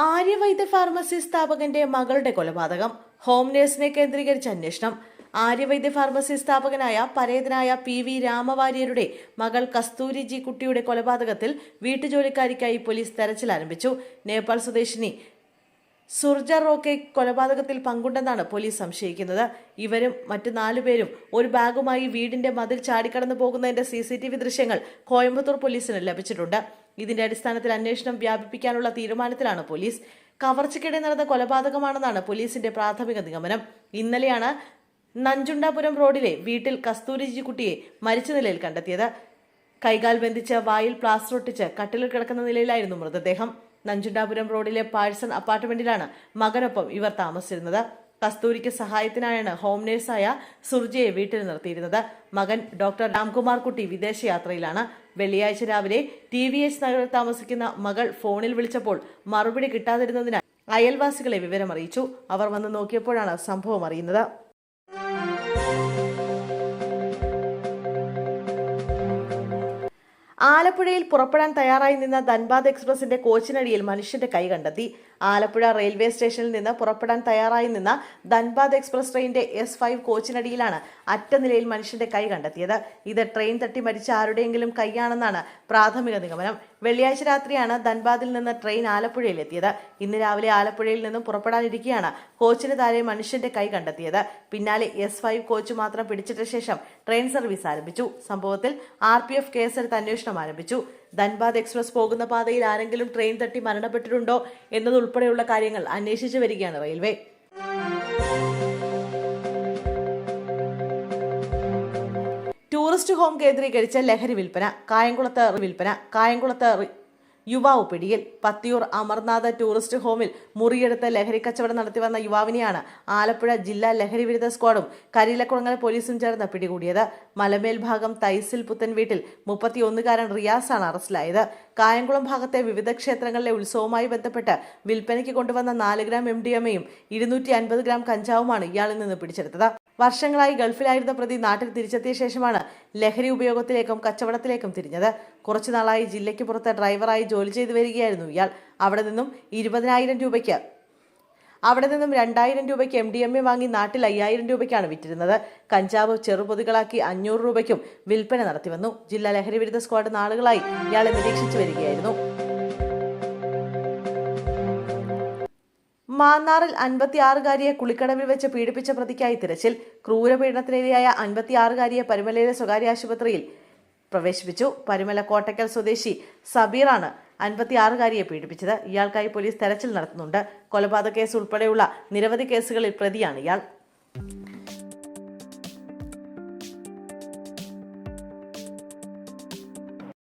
Arya Vaidya pharmacy സ്ഥാപകന്റെ മകളുടെ കൊലപാതകം. Home നേഴ്സിനെ കേന്ദ്രീകരിച്ച അന്വേഷണം. ആര്യവൈദ്യ ഫാർമസി സ്ഥാപകനായ പരേതനായ PV രാമവാര്യരുടെ മകൾ കസ്തൂരി ജി കുട്ടിയുടെ കൊലപാതകത്തിൽ വീട്ടുജോലിക്കാരിക്കായി പോലീസ് തെരച്ചിൽ ആരംഭിച്ചു. നേപ്പാൾ സ്വദേശിനി സുർജ റോക്കെ കൊലപാതകത്തിൽ പങ്കുണ്ടെന്നാണ് പോലീസ് സംശയിക്കുന്നത്. ഇവരും മറ്റു 4 പേരും ഒരു ബാഗുമായി വീടിന്റെ മതിൽ ചാടിക്കടന്നു പോകുന്നതിന്റെ CCTV ദൃശ്യങ്ങൾ കോയമ്പത്തൂർ പോലീസിന് ലഭിച്ചിട്ടുണ്ട്. ഇതിന്റെ അടിസ്ഥാനത്തിൽ അന്വേഷണം വ്യാപിപ്പിക്കാനുള്ള തീരുമാനത്തിലാണ് പോലീസ്. കവർച്ചയ്ക്കിടെ നടന്ന കൊലപാതകമാണെന്നാണ് പോലീസിന്റെ പ്രാഥമിക നിഗമനം. ഇന്നലെയാണ് നഞ്ചുണ്ടാപുരം റോഡിലെ വീട്ടിൽ കസ്തൂരിജി കുട്ടിയെ മരിച്ച നിലയിൽ കണ്ടെത്തിയത്. കൈകാൽ ബന്ധിച്ച് വായിൽ പ്ലാസ്റ്റർ ഒട്ടിച്ച് കട്ടിലിൽ കിടക്കുന്ന നിലയിലായിരുന്നു മൃതദേഹം. നഞ്ചുണ്ടാപുരം റോഡിലെ പാഴ്സൺ അപ്പാർട്ട്മെന്റിലാണ് മകനൊപ്പം ഇവർ താമസിച്ചിരുന്നത്. കസ്തൂരിക്ക് സഹായത്തിനായാണ് ഹോം നേഴ്സായ സുർജയെ വീട്ടിൽ നിർത്തിയിരുന്നത്. മകൻ ഡോക്ടർ രാംകുമാർ കുട്ടി വിദേശയാത്രയിലാണ്. വെള്ളിയാഴ്ച രാവിലെ TVS നഗറിൽ താമസിക്കുന്ന മകൾ ഫോണിൽ വിളിച്ചപ്പോൾ മറുപടി കിട്ടാതിരുന്നതിനാൽ അയൽവാസികളെ വിവരമറിയിച്ചു. അവർ വന്ന് നോക്കിയപ്പോഴാണ് സംഭവം അറിയുന്നത്. ആലപ്പുഴയിൽ പുറപ്പെടാൻ തയ്യാറായി നിന്ന ധൻബാദ് എക്സ്പ്രസിന്റെ കോച്ചിനടിയിൽ മനുഷ്യന്റെ കൈ കണ്ടെത്തി. ആലപ്പുഴ റെയിൽവേ സ്റ്റേഷനിൽ നിന്ന് പുറപ്പെടാൻ തയ്യാറായി നിന്ന ധൻബാദ് എക്സ്പ്രസ് ട്രെയിനിന്റെ S5 കോച്ചിനടിയിലാണ് അറ്റ നിലയിൽ മനുഷ്യന്റെ കൈ കണ്ടെത്തിയത്. ഇത് ട്രെയിൻ തട്ടി മരിച്ച ആരുടെയെങ്കിലും കൈയാണെന്നാണ് പ്രാഥമിക നിഗമനം. വെള്ളിയാഴ്ച രാത്രിയാണ് ധൻബാദിൽ നിന്ന് ട്രെയിൻ ആലപ്പുഴയിൽ എത്തിയത്. ഇന്ന് രാവിലെ ആലപ്പുഴയിൽ നിന്നും പുറപ്പെടാനിരിക്കെയാണ് കോച്ചിന് താഴെ മനുഷ്യന്റെ കൈ കണ്ടെത്തിയത്. പിന്നാലെ S5 കോച്ച് മാത്രം പിടിച്ചിട്ട ശേഷം ട്രെയിൻ സർവീസ് ആരംഭിച്ചു. സംഭവത്തിൽ RPF കേസെടുത്ത് അന്വേഷണം ആരംഭിച്ചു. ധൻബാദ് എക്സ്പ്രസ് പോകുന്ന പാതയിൽ ആരെങ്കിലും ട്രെയിൻ തട്ടി മരണപ്പെട്ടിട്ടുണ്ടോ എന്നതുൾപ്പെടെയുള്ള കാര്യങ്ങൾ അന്വേഷിച്ചു വരികയാണ് റെയിൽവേ. ടൂറിസ്റ്റ് ഹോം കേന്ദ്രീകരിച്ച് ലഹരി വിൽപ്പന. കായംകുളത്ത് യുവാവ് പിടിയിൽ. പത്തിയൂർ അമർനാഥ് ടൂറിസ്റ്റ് ഹോമിൽ മുറിയെടുത്ത് ലഹരി കച്ചവടം നടത്തിവന്ന യുവാവിനെയാണ് ആലപ്പുഴ ജില്ലാ ലഹരി വിരുദ്ധ സ്ക്വാഡും കരിയിലക്കുളങ്ങര പോലീസും ചേർന്ന് പിടികൂടിയത്. മലമേൽ ഭാഗം തൈസിൽ പുത്തൻ വീട്ടിൽ 31കാരൻ റിയാസാണ് അറസ്റ്റിലായത്. കായംകുളം ഭാഗത്തെ വിവിധ ക്ഷേത്രങ്ങളിലെ ഉത്സവവുമായി ബന്ധപ്പെട്ട് വിൽപ്പനയ്ക്ക് കൊണ്ടുവന്ന 4 ഗ്രാം MDMA-യും 250 ഗ്രാം കഞ്ചാവുമാണ് ഇയാളിൽ നിന്ന് പിടിച്ചെടുത്തത്. വർഷങ്ങളായി ഗൾഫിലായിരുന്ന പ്രതി നാട്ടിൽ തിരിച്ചെത്തിയ ശേഷമാണ് ലഹരി ഉപയോഗത്തിലേക്കും കച്ചവടത്തിലേക്കും തിരിഞ്ഞത്. കുറച്ചുനാളായി ജില്ലയ്ക്ക് പുറത്ത് ഡ്രൈവറായി ജോലി ചെയ്തു വരികയായിരുന്നു ഇയാൾ. അവിടെ നിന്നും 20,000 രൂപയ്ക്ക് MDMA വാങ്ങി നാട്ടിൽ 5,000 രൂപയ്ക്കാണ് വിറ്റിരുന്നത്. കഞ്ചാവ് ചെറുപൊതികളാക്കി 500 രൂപയ്ക്കും വിൽപ്പന നടത്തിവന്നു. ജില്ലാ ലഹരി വിരുദ്ധ സ്ക്വാഡ് നാളുകളായി ഇയാളെ നിരീക്ഷിച്ചു വരികയായിരുന്നു. മാന്നാറിൽ 56കാരിയെ കുളിക്കടവിൽ വെച്ച് പീഡിപ്പിച്ച പ്രതിക്കായി തിരച്ചിൽ. ക്രൂരപീഡനത്തിനിരയായ 56കാരിയെ പരുമലയിലെ സ്വകാര്യ ആശുപത്രിയിൽ പ്രവേശിപ്പിച്ചു. പരുമല കോട്ടക്കൽ സ്വദേശി സബീറാണ് 56കാരിയെ പീഡിപ്പിച്ചത്. ഇയാൾക്കായി പോലീസ് തെരച്ചിൽ നടത്തുന്നുണ്ട്. കൊലപാതക കേസ് ഉൾപ്പെടെയുള്ള നിരവധി കേസുകളിൽ പ്രതിയാണ് ഇയാൾ.